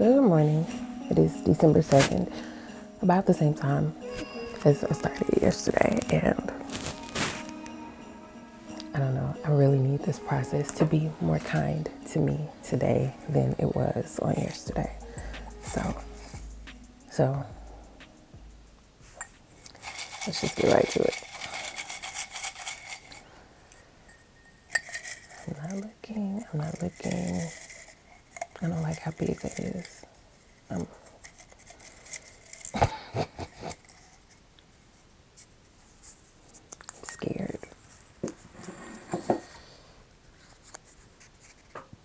Good morning. It is December 2nd, about the same time as I started yesterday, and I don't know, I really need this process to be more kind to me today than it was on yesterday. So let's just get right to it. I'm not looking. I don't like how big that is. I'm scared.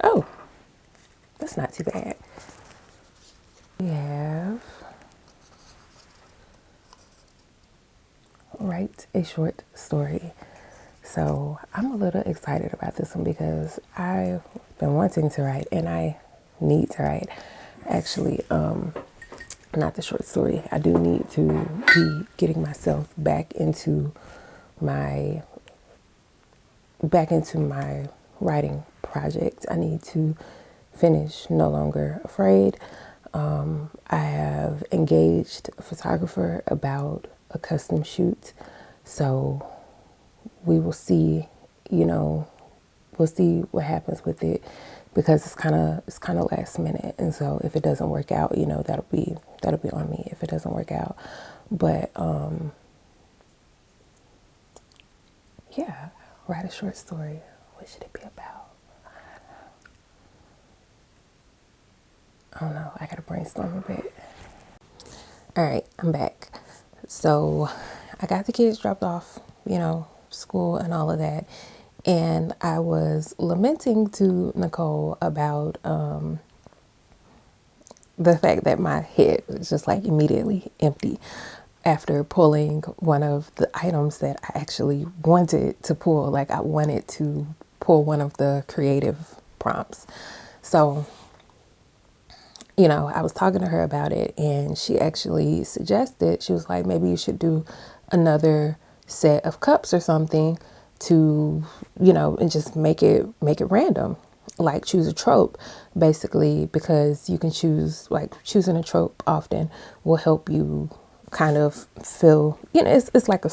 Oh, that's not too bad. We have write a short story. So I'm a little excited about this one because I've been wanting to write and I need to write. Actually, not the short story. I do need to be getting myself back into my writing project. I need to finish No Longer Afraid. I have engaged a photographer about a custom shoot. So we will see, we'll see what happens with it because it's kind of last minute. And so if it doesn't work out, that'll be on me if it doesn't work out. But yeah, write a short story. What should it be about? I don't know. I gotta brainstorm a bit. All right, I'm back. So I got the kids dropped off, school and all of that. And I was lamenting to Nicole about the fact that my head was just like immediately empty after pulling one of the items that I actually wanted to pull. Like I wanted to pull one of the creative prompts. So, I was talking to her about it and she actually suggested, she was like, maybe you should do another set of cups or something to, and just make it random. Like choose a trope basically, because you can choosing a trope often will help you kind of feel, it's like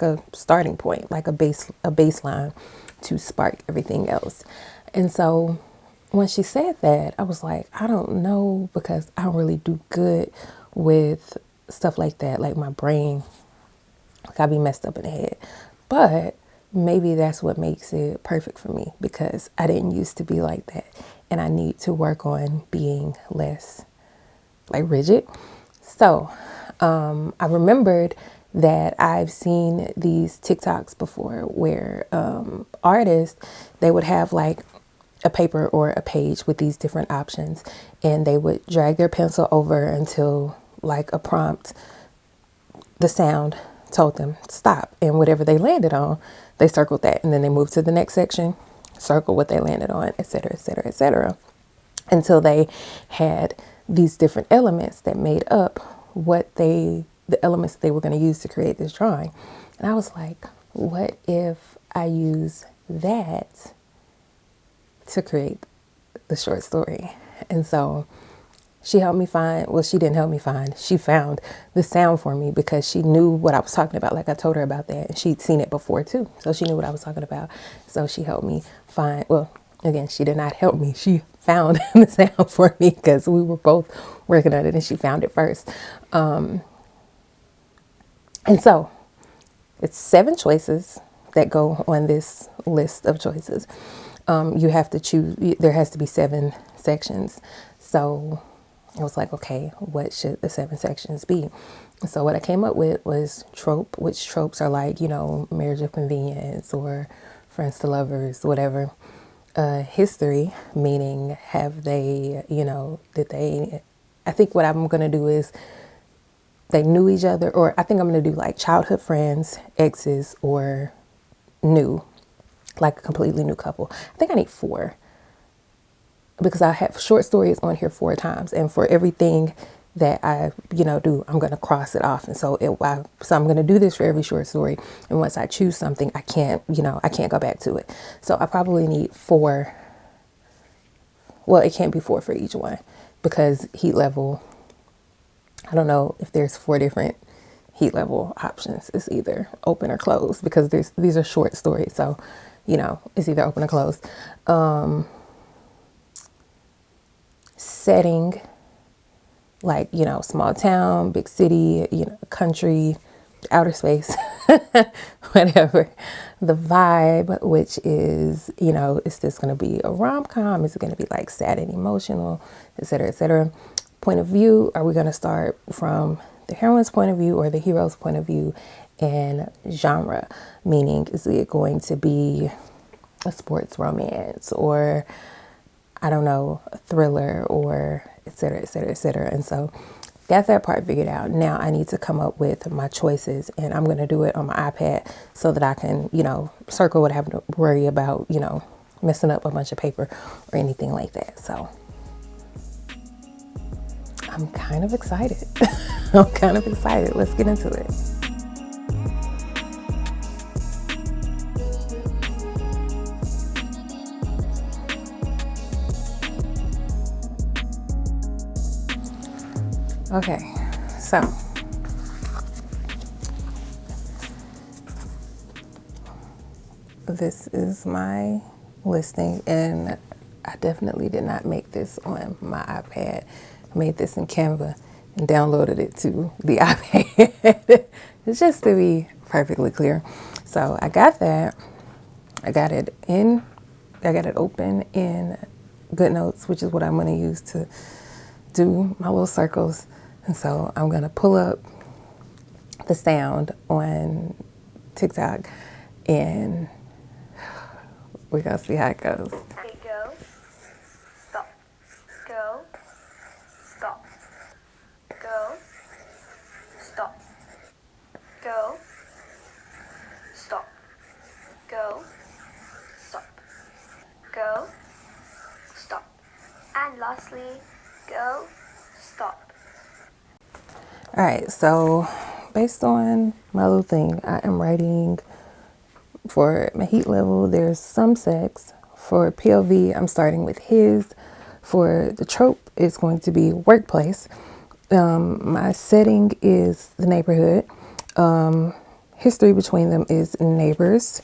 a starting point, like a baseline to spark everything else. And so when she said that, I was like, I don't know, because I don't really do good with stuff like that. Like my brain, like I be messed up in the head. But maybe that's what makes it perfect for me, because I didn't used to be like that. And I need to work on being less like rigid. So I remembered that I've seen these TikToks before where artists, they would have like a paper or a page with these different options, and they would drag their pencil over until like a prompt, the sound told them stop, and whatever they landed on, they circled that, and then they moved to the next section, circle what they landed on, etc., etc., etc., until they had these different elements that made up the elements that they were going to use to create this drawing. And I was like, what if I use that to create the short story? And so she helped me find, well, she didn't help me find, she found the sound for me because she knew what I was talking about. Like I told her about that, and she'd seen it before too. So she knew what I was talking about. So she helped me find, well, again, she did not help me. She found the sound for me because we were both working on it and she found it first. And so it's 7 choices that go on this list of choices. You have to choose, there has to be 7 sections. So I was like, okay, what should the 7 sections be? So what I came up with was trope, which tropes are like, marriage of convenience or friends to lovers, whatever. History, meaning have they, I think what I'm going to do is they knew each other, or I think I'm going to do like childhood friends, exes, or new, like a completely new couple. I think I need 4 because I have short stories on here 4 times, and for everything that I, do, I'm going to cross it off. And so I'm going to do this for every short story. And once I choose something, I can't go back to it. So I probably need 4. Well, it can't be 4 for each one because heat level, I don't know if there's 4 different heat level options. It's either open or closed because these are short stories. So, it's either open or closed. Setting, like, small town, big city, country, outer space, whatever. The vibe, which is, is this going to be a rom-com? Is it going to be like sad and emotional, et cetera, et cetera? Point of view, are we going to start from the heroine's point of view or the hero's point of view? And genre, meaning, is it going to be a sports romance or, I don't know, a thriller or et cetera, et cetera, et cetera. And so got that part figured out. Now I need to come up with my choices, and I'm going to do it on my iPad so that I can, circle without having to worry about, messing up a bunch of paper or anything like that. So I'm kind of excited. I'm kind of excited. Let's get into it. Okay, so this is my listing, and I definitely did not make this on my iPad. I made this in Canva and downloaded it to the iPad. It's just to be perfectly clear. So I got that. I got it open in GoodNotes, which is what I'm going to use to do my little circles. And so I'm going to pull up the sound on TikTok and we're going to see how it goes. Okay, go, stop, go, stop, go, stop, go, stop, go, stop, go, stop, and lastly, go, stop. All right, so based on my little thing, I am writing for my heat level, there's some sex. For POV, I'm starting with his. For the trope, it's going to be workplace. My setting is the neighborhood. History between them is neighbors.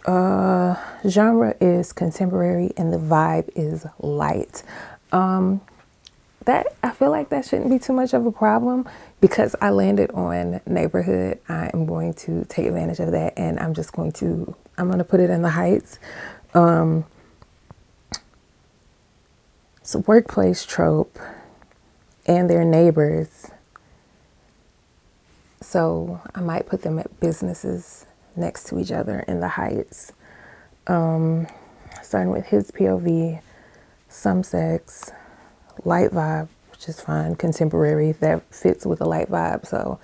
Genre is contemporary, and the vibe is light. That I feel like that shouldn't be too much of a problem because I landed on neighborhood. I am going to take advantage of that, and I'm going to put it in the heights. So workplace trope and their neighbors. So I might put them at businesses next to each other in the heights. Starting with his POV, some sex, light vibe, which is fine, contemporary, that fits with a light vibe. So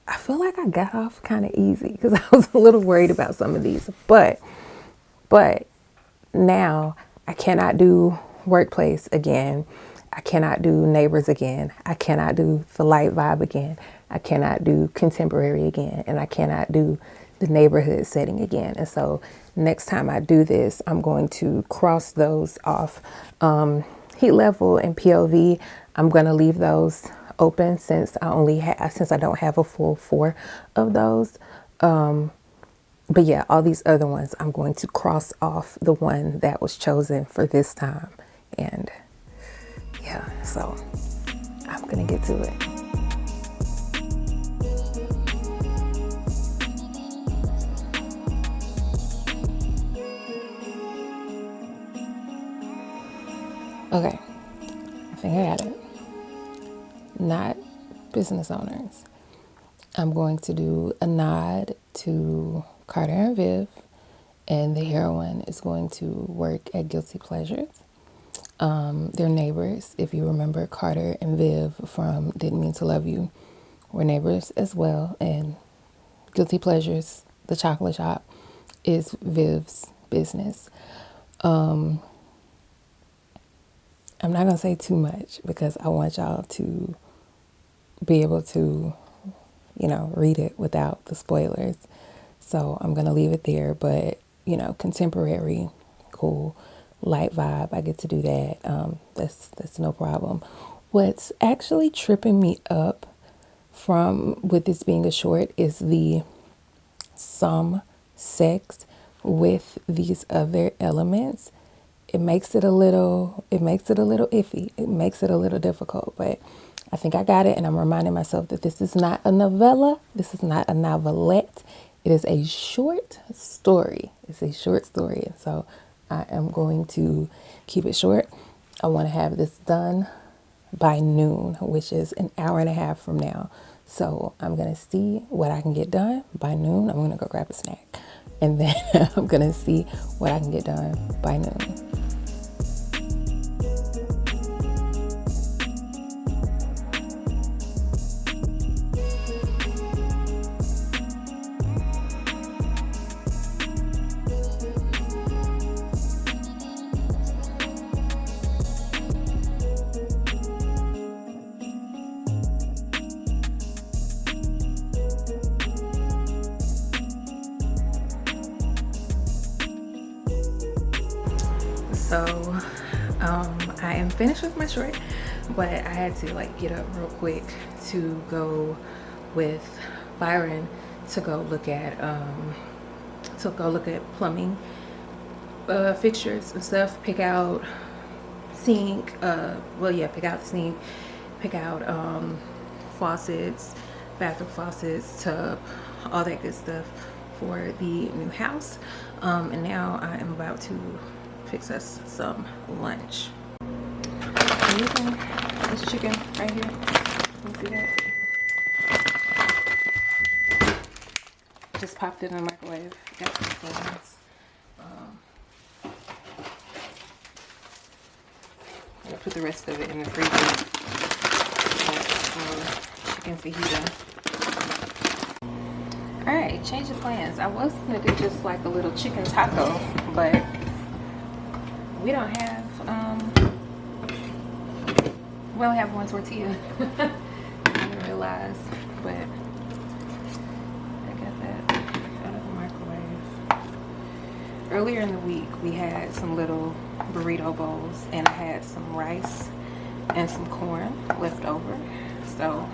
I feel like I got off kind of easy because I was a little worried about some of these, but now I cannot do workplace again. I cannot do neighbors again. I cannot do the light vibe again. I cannot do contemporary again, and I cannot do the neighborhood setting again. And so next time I do this, I'm going to cross those off. Heat level and POV, I'm going to leave those open since I don't have a full 4 of those. But yeah, all these other ones, I'm going to cross off the one that was chosen for this time. And yeah, so I'm going to get to it. Okay, I think I got it. Not business owners. I'm going to do a nod to Carter and Viv, and the heroine is going to work at Guilty Pleasures. They're neighbors. If you remember, Carter and Viv from Didn't Mean to Love You were neighbors as well, and Guilty Pleasures, the chocolate shop, is Viv's business. I'm not going to say too much because I want y'all to be able to, read it without the spoilers. So I'm going to leave it there. But, contemporary, cool. light vibe, I get to do that. That's no problem. What's actually tripping me up from with this being a short is the some sex with these other elements. It makes it a little iffy. It makes it a little difficult, but I think I got it, and I'm reminding myself that this is not a novella. This is not a novelette. It is a short story. It's a short story, and so I am going to keep it short. I want to have this done by noon, which is an hour and a half from now. So I'm going to see what I can get done by noon. I'm going to go grab a snack, and then I'm going to see what I can get done by noon. So I am finished with my short, but I had to like get up real quick to go with Byron to go look at plumbing fixtures and stuff, pick out sink, pick out the sink, pick out faucets, bathroom faucets, tub, all that good stuff for the new house. And now I am about to fix us some lunch. This chicken right here, you see that? Just popped it in the microwave. Got some things. I'm gonna put the rest of it in the freezer. Chicken fajita. Alright, change of plans. I was gonna do just like a little chicken taco, but we don't have one tortilla. I didn't realize, but I got that out of the microwave. Earlier in the week we had some little burrito bowls, and I had some rice and some corn left over, so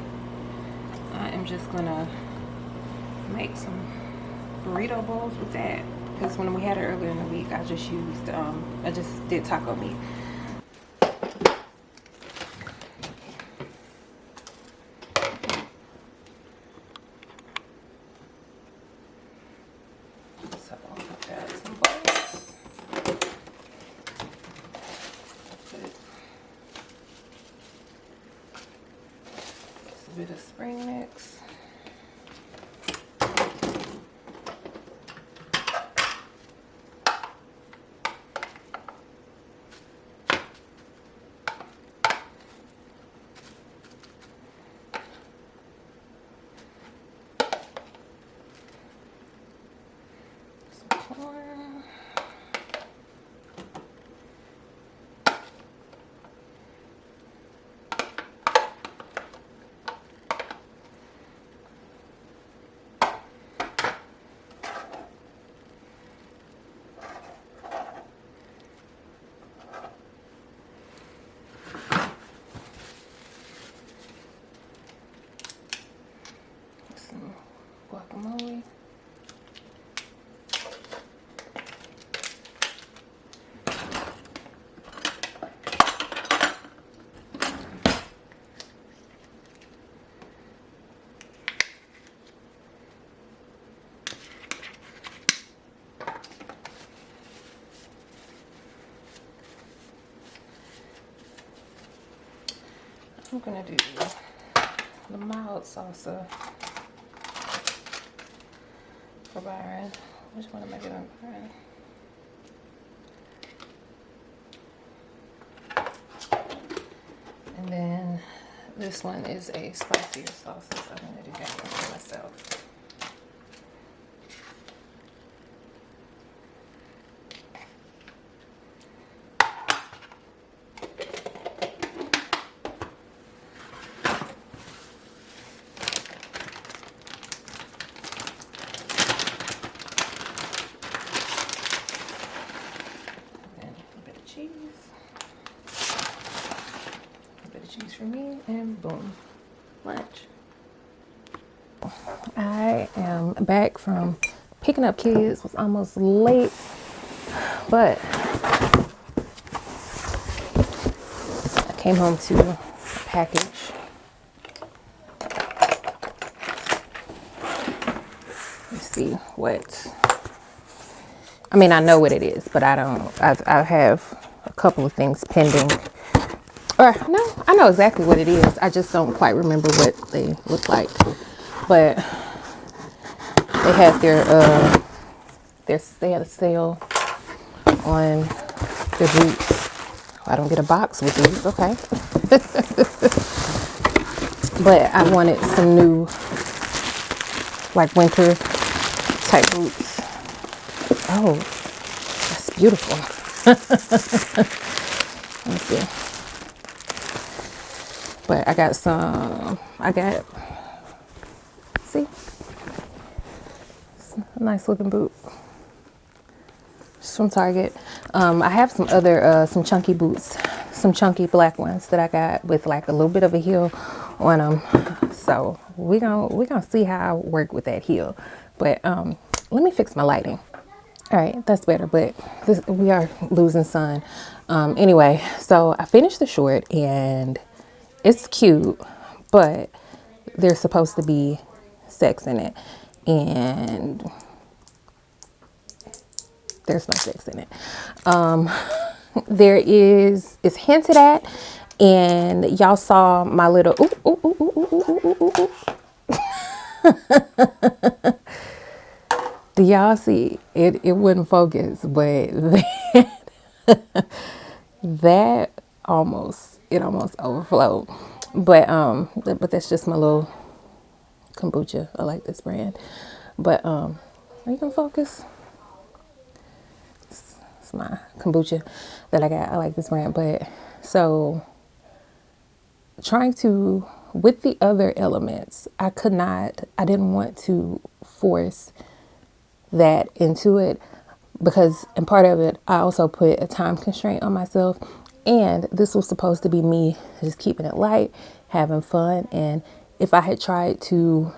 I am just gonna make some burrito bowls with that, because when we had it earlier in the week I just did taco meat. So I've got some bowls. Just a bit of spring mix. Some guacamole. I'm gonna do the mild salsa for Byron. Which one am I giving Byron? And then this one is a spicier salsa, so I'm gonna do that one for myself. cheese for me, and boom, lunch. I am back from picking up kids. Was almost late, but I came home to a package. Let's see what. I mean, I know what it is, but I don't. I have a couple of things pending. Or no, I know exactly what it is. I just don't quite remember what they look like. But they had they had a sale on their boots. I don't get a box with these, okay. But I wanted some new, like, winter type boots. Oh, that's beautiful. Let me see. But I got see, it's a nice looking boot. It's from Target. I have some other, some chunky boots, some chunky black ones that I got with like a little bit of a heel on them. So we gonna see how I work with that heel. But let me fix my lighting. All right, that's better, but we are losing sun. Anyway, so I finished the short and it's cute, but there's supposed to be sex in it. And there's no sex in it. It's hinted at, and y'all saw my little, do y'all see it? It wouldn't focus, but that almost overflowed. But that's just my little kombucha. I like this brand. But are you gonna focus? It's my kombucha that I got. I like this brand. But so trying to, with the other elements, I didn't want to force that into it, because, and part of it, I also put a time constraint on myself, and this was supposed to be me just keeping it light, having fun. And if I had tried to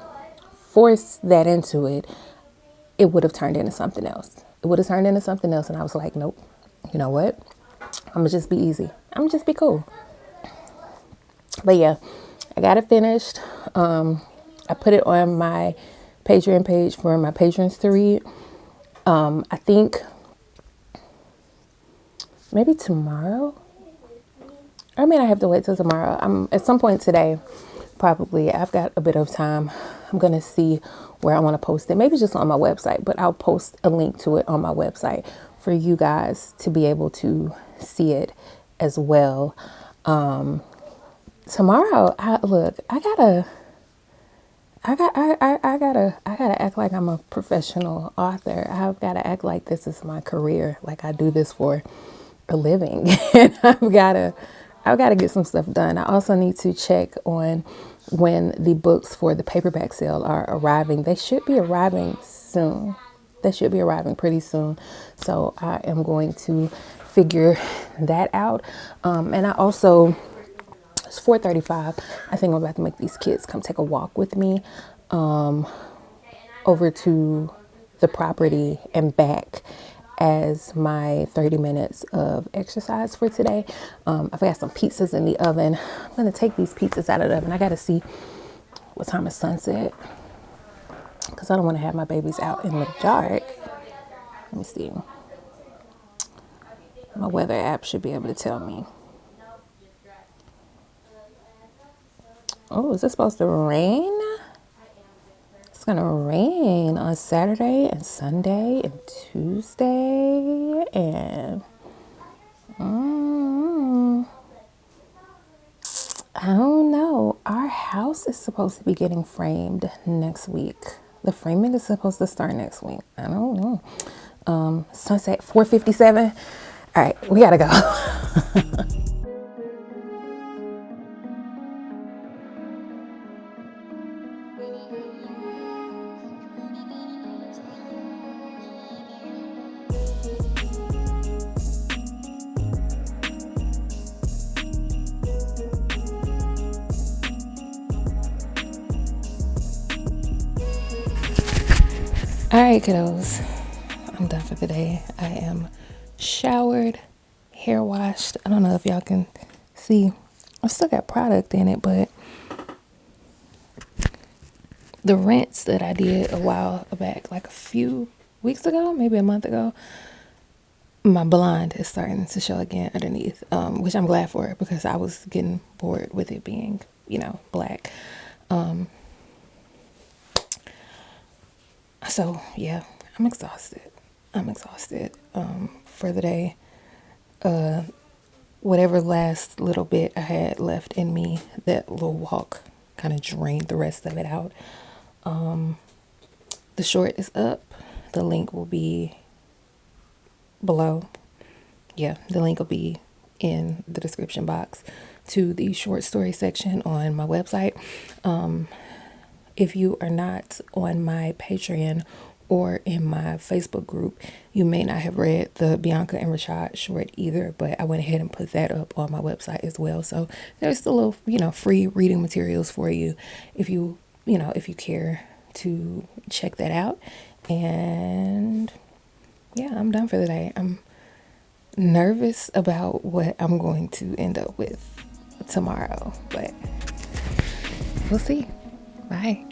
force that into it, it would have turned into something else. And I was like, nope, you know what? I'm gonna just be easy. I'm gonna just be cool. But yeah, I got it finished. I put it on my Patreon page for my patrons to read. I think maybe tomorrow. I mean, I have to wait till tomorrow. At some point today, probably. I've got a bit of time. I'm going to see where I want to post it. Maybe just on my website, but I'll post a link to it on my website for you guys to be able to see it as well. Tomorrow, I gotta act like I'm a professional author. I've got to act like this is my career. Like I do this for a living. And I've got to get some stuff done. I also need to check on when the books for the paperback sale are arriving. They should be arriving soon. They should be arriving pretty soon. So I am going to figure that out. And I also, it's 4:35. I think I'm about to make these kids come take a walk with me over to the property and back as my 30 minutes of exercise for today. I've got some pizzas in the oven. I'm going to take these pizzas out of the oven. I got to see what time is sunset, because I don't want to have my babies out in the dark. Let me see. My weather app should be able to tell me. Oh, is it supposed to rain? It's going to rain on Saturday and Sunday and Tuesday. And I don't know. Our house is supposed to be getting framed next week. The framing is supposed to start next week. I don't know. Sunset 4:57. All right, we got to go. All right, kiddos, I'm done for the day. I am showered, hair washed. I don't know if y'all can see. I still got product in it, but the rinse that I did a while back, like a few weeks ago, maybe a month ago, my blonde is starting to show again underneath, which I'm glad for because I was getting bored with it being, black. So yeah, I'm exhausted. For the day. Whatever last little bit I had left in me, that little walk kind of drained the rest of it out. The short is up. The link will be below. Yeah, the link will be in the description box to the short story section on my website. If you are not on my Patreon or in my Facebook group, you may not have read the Bianca and Rashad short either, but I went ahead and put that up on my website as well. So there's still little, free reading materials for you if if you care to check that out. And yeah, I'm done for the day. I'm nervous about what I'm going to end up with tomorrow, but we'll see. Bye.